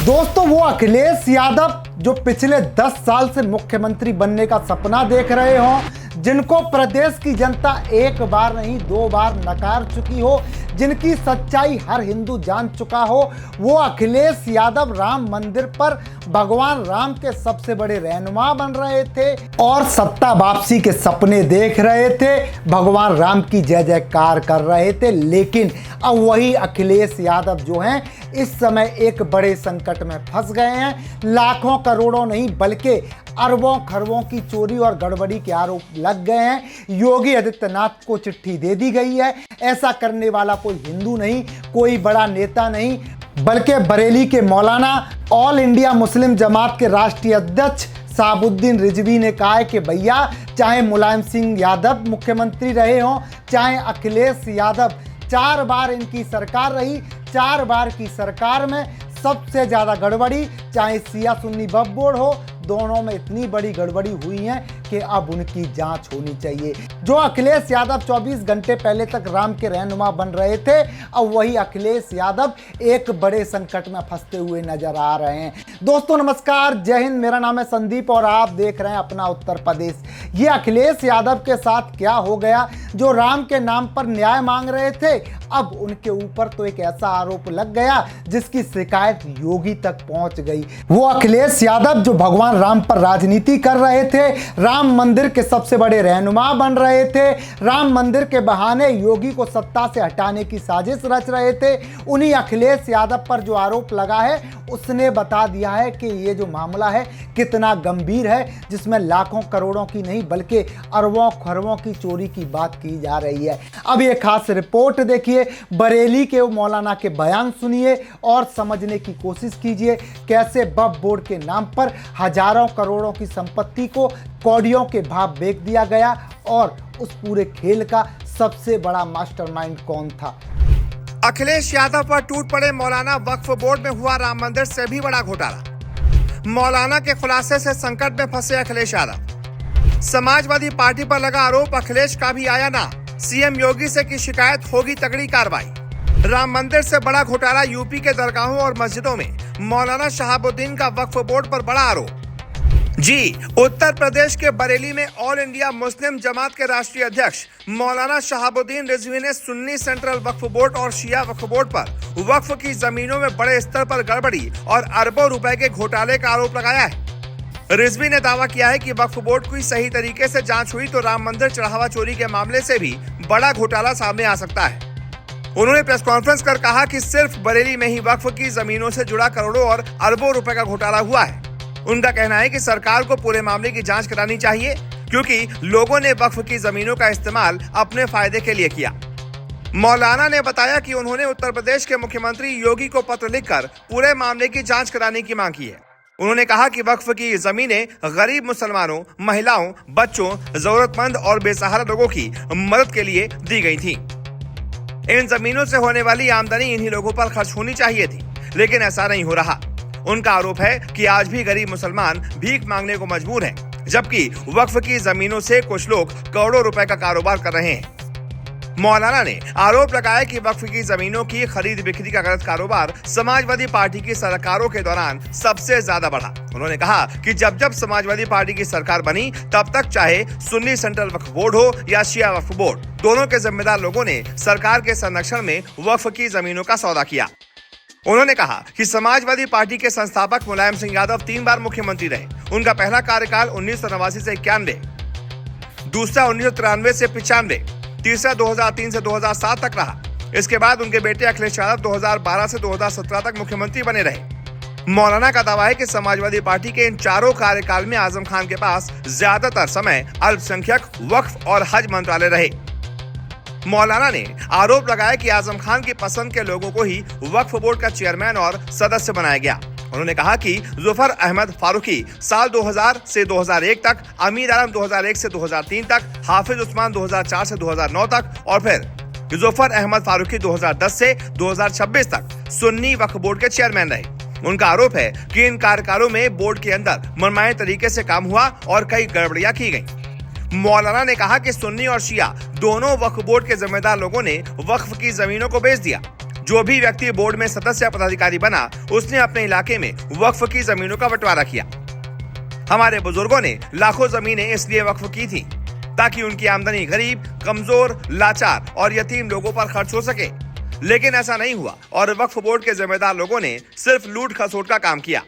दोस्तों, वो अखिलेश यादव जो पिछले 10 साल से मुख्यमंत्री बनने का सपना देख रहे हो, जिनको प्रदेश की जनता एक बार नहीं 2 बार नकार चुकी हो, जिनकी सच्चाई हर हिंदू जान चुका हो, वो अखिलेश यादव राम मंदिर पर भगवान राम के सबसे बड़े रहनुमा बन रहे थे और सत्ता वापसी के सपने देख रहे थे, भगवान राम की जय जयकार कर रहे थे। लेकिन अब वही अखिलेश यादव जो हैं इस समय एक बड़े संकट में फंस गए हैं। लाखों करोड़ों नहीं बल्कि अरबों खरबों की चोरी और गड़बड़ी के आरोप लग गए हैं। योगी आदित्यनाथ को चिट्ठी दे दी गई है। ऐसा करने वाला कोई हिंदू नहीं, कोई बड़ा नेता नहीं, बल्कि बरेली के मौलाना ऑल इंडिया मुस्लिम जमात के राष्ट्रीय अध्यक्ष शहाबुद्दीन रिजवी ने कहा है कि भैया, चाहे मुलायम सिंह यादव मुख्यमंत्री रहे हों, चाहे अखिलेश यादव, 4 बार इनकी सरकार रही, 4 बार की सरकार में सबसे ज्यादा गड़बड़ी चाहे सिया सुन्नी वक्फ बोर्ड हो, दोनों में इतनी बड़ी गड़बड़ी हुई है कि अब उनकी जांच होनी चाहिए। जो अखिलेश यादव 24 घंटे पहले तक राम के रहनुमा बन रहे थे, अब वही अखिलेश यादव एक बड़े संकट में फंसते हुए नजर आ रहे हैं। दोस्तों नमस्कार, जय हिंद। मेरा नाम है संदीप और आप देख रहे हैं अपना उत्तर प्रदेश। ये अखिलेश यादव के साथ क्या हो गया? जो राम के नाम पर न्याय मांग रहे थे, अब उनके ऊपर तो एक ऐसा आरोप लग गया जिसकी शिकायत योगी तक पहुंच गई। वो अखिलेश यादव जो भगवान राम पर राजनीति कर रहे थे, राम मंदिर के सबसे बड़े रहनुमा बन रहे थे, राम मंदिर के बहाने योगी को सत्ता से हटाने की साजिश रच रहे थे, उन्हीं अखिलेश यादव पर जो आरोप लगा है उसने बता दिया है कि ये जो मामला है कितना गंभीर है, जिसमें लाखों करोड़ों की नहीं बल्कि अरबों खरबों की चोरी की बात की जा रही है। अब ये खास रिपोर्ट देखिए, बरेली के मौलाना के बयान सुनिए और समझने की कोशिश कीजिए कैसे वक्फ बोर्ड के नाम पर हजारों करोड़ों की संपत्ति को कौड़ियों के भाव बेच दिया गया और उस पूरे खेल का सबसे बड़ा मास्टरमाइंड कौन था। अखिलेश यादव पर टूट पड़े मौलाना वक्फ बोर्ड में हुआ राम मंदिर से भी बड़ा घोटाला। मौलाना के खुलासे से संकट में फंसे अखिलेश यादव। समाजवादी पार्टी पर लगा आरोप अखिलेश का भी आया ना, सीएम योगी से की शिकायत, होगी तगड़ी कार्रवाई। राम मंदिर से बड़ा घोटाला, यूपी के दरगाहों और मस्जिदों में मौलाना शहाबुद्दीन का वक्फ बोर्ड पर बड़ा आरोप। जी, उत्तर प्रदेश के बरेली में ऑल इंडिया मुस्लिम जमात के राष्ट्रीय अध्यक्ष मौलाना शहाबुद्दीन रिजवी ने सुन्नी सेंट्रल वक्फ बोर्ड और शिया वक्फ बोर्ड पर वक्फ की जमीनों में बड़े स्तर पर गड़बड़ी और अरबों रुपए के घोटाले का आरोप लगाया है। रिजवी ने दावा किया है कि वक्फ बोर्ड की सही तरीके से जांच हुई तो राम मंदिर चढ़ावा चोरी के मामले से भी बड़ा घोटाला सामने आ सकता है। उन्होंने प्रेस कॉन्फ्रेंस कर कहा कि सिर्फ बरेली में ही वक्फ की जमीनों से जुड़ा करोड़ों और अरबों रुपए का घोटाला हुआ है। उनका कहना है कि सरकार को पूरे मामले की जांच करानी चाहिए क्योंकि लोगों ने वक्फ की जमीनों का इस्तेमाल अपने फायदे के लिए किया। मौलाना ने बताया कि उन्होंने उत्तर प्रदेश के मुख्यमंत्री योगी को पत्र लिखकर पूरे मामले की जांच कराने की मांग की है। उन्होंने कहा कि वक्फ की जमीनें गरीब मुसलमानों, महिलाओं, बच्चों, जरूरतमंद और बेसहारा लोगों की मदद के लिए दी गई थी। इन जमीनों से होने वाली आमदनी इन्हीं लोगों पर खर्च होनी चाहिए थी, लेकिन ऐसा नहीं हो रहा। उनका आरोप है कि आज भी गरीब मुसलमान भीख मांगने को मजबूर हैं, जबकि वक्फ की जमीनों से कुछ लोग करोड़ों रुपए का कारोबार कर रहे हैं। मौलाना ने आरोप लगाया कि वक्फ की जमीनों की खरीद बिक्री का गलत कारोबार समाजवादी पार्टी की सरकारों के दौरान सबसे ज्यादा बढ़ा। उन्होंने कहा कि जब जब समाजवादी पार्टी की सरकार बनी तब तक चाहे सुन्नी सेंट्रल वक्फ बोर्ड हो या शिया वक्फ बोर्ड, दोनों के जिम्मेदार लोगों ने सरकार के संरक्षण में वक्फ की जमीनों का सौदा किया। उन्होंने कहा कि समाजवादी पार्टी के संस्थापक मुलायम सिंह यादव 3 बार मुख्यमंत्री रहे। उनका पहला कार्यकाल 1989 से 91, दूसरा 1993 से 95, तीसरा 2003 से 2007 तक रहा। इसके बाद उनके बेटे अखिलेश यादव 2012 से 2017 तक मुख्यमंत्री बने रहे। मौलाना का दावा है कि समाजवादी पार्टी के इन चारों कार्यकाल में आजम खान के पास ज्यादातर समय अल्पसंख्यक, वक्फ और हज मंत्रालय रहे। मौलाना ने आरोप लगाया कि आजम खान की पसंद के लोगों को ही वक्फ बोर्ड का चेयरमैन और सदस्य बनाया गया। उन्होंने कहा कि जुफर अहमद फारूकी साल 2000 से 2001 तक, अमीर आलम 2001 से 2003 तक, हाफिज उस्मान 2004 से 2009 तक और फिर जुफर अहमद फारूकी 2010 से 2026 तक सुन्नी वक्फ बोर्ड के चेयरमैन रहे। उनका आरोप है कि इन कार्यकालों में बोर्ड के अंदर मनमाने तरीके से काम हुआ और कई गड़बड़ियां की गई। मौलाना ने कहा कि सुन्नी और शिया दोनों वक्फ बोर्ड के जिम्मेदार लोगों ने वक्फ की जमीनों को बेच दिया। जो भी व्यक्ति बोर्ड में सदस्य पदाधिकारी बना, उसने अपने इलाके में वक्फ की जमीनों का बंटवारा किया। हमारे बुजुर्गों ने लाखों जमीनें इसलिए वक्फ की थी ताकि उनकी आमदनी गरीब, कमजोर, लाचार और यतीम लोगों पर खर्च हो सके, लेकिन ऐसा नहीं हुआ और वक्फ बोर्ड के जिम्मेदार लोगों ने सिर्फ लूट खसोट का काम किया।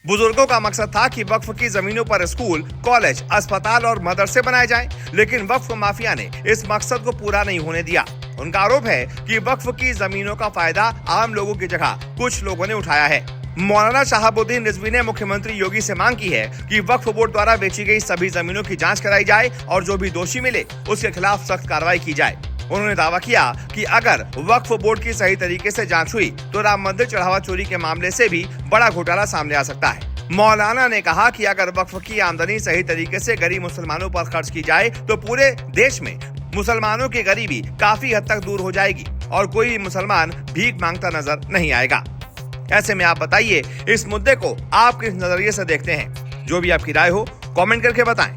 बुजुर्गों का मकसद था कि वक्फ की जमीनों पर स्कूल, कॉलेज, अस्पताल और मदरसे बनाए जाएं, लेकिन वक्फ माफिया ने इस मकसद को पूरा नहीं होने दिया। उनका आरोप है कि वक्फ की जमीनों का फायदा आम लोगों की जगह कुछ लोगों ने उठाया है। मौलाना शहाबुद्दीन रिजवी ने मुख्यमंत्री योगी से मांग की है कि वक्फ बोर्ड द्वारा बेची गई सभी जमीनों की जांच कराई जाए और जो भी दोषी मिले उसके खिलाफ सख्त कार्रवाई की जाए। उन्होंने दावा किया कि अगर वक्फ बोर्ड की सही तरीके से जांच हुई तो राम मंदिर चढ़ावा चोरी के मामले से भी बड़ा घोटाला सामने आ सकता है। मौलाना ने कहा कि अगर वक्फ की आमदनी सही तरीके से गरीब मुसलमानों पर खर्च की जाए तो पूरे देश में मुसलमानों की गरीबी काफी हद तक दूर हो जाएगी और कोई भी मुसलमान भीख मांगता नजर नहीं आएगा। ऐसे में आप बताइए, इस मुद्दे को आप किस नजरिए से देखते हैं? जो भी आपकी राय हो कमेंट करके बताएं।